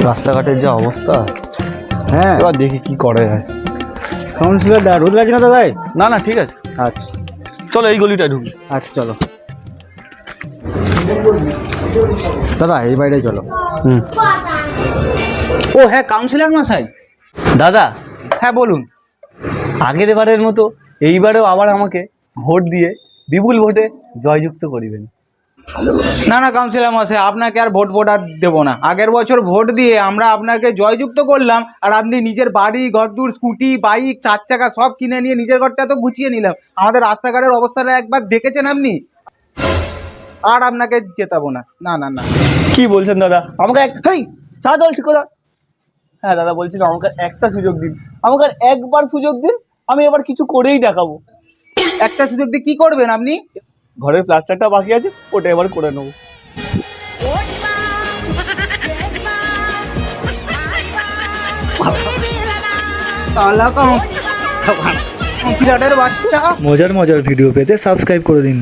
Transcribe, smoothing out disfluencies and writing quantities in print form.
রাস্তাঘাটের যা অবস্থা, হ্যাঁ এবার দেখি কি করে যায়। কাউন্সিলর দা রোদ লাগছে না তো ভাই? না না ঠিক আছে, আচ্ছা চলো এই গলিটায় ঢুকি। আচ্ছা চলো দাদা, এই বাইরে চলো। হুম। ও হ্যাঁ, কাউন্সিলর মশাই। দাদা, হ্যাঁ বলুন। আগের বারের মতো এইবারেও আবার আমাকে ভোট দিয়ে বিপুল ভোটে জয়যুক্ত করিবেন। না না কাউন্সিলর মশাই, আপনাকে আর ভোট আর দেবো না। আগের বছর ভোট দিয়ে আমরা আপনাকে জয়যুক্ত করলাম, আর আপনি নিজের বাড়ি ঘরদূর, স্কুটি, বাইক, 4 চাকা সব কিনে নিয়ে নিজের ঘরটা তো গুছিয়ে নিলাম। আমাদের রাস্তাঘাটের অবস্থাটা একবার দেখেছেন আপনি? আর আপনাকে জেতাবো না। না না না। কি বলছেন দাদা? আমাকে চা জল ঠিক করে। হ্যাঁ দাদা, বলছিলাম আমাকে একটা সুযোগ দিন, আমাকে আর একবার সুযোগ দিন, আমি এবার কিছু করেই দেখাবো। একটা সুযোগ দিয়ে কি করবেন আপনি? ঘরের প্লাস্টারটা বাকি আছে, ওটা এবার করে নেবো। কাউন্সিলরের বাচ্চা। মজার মজার ভিডিও পেতে সাবস্ক্রাইব করে দিন।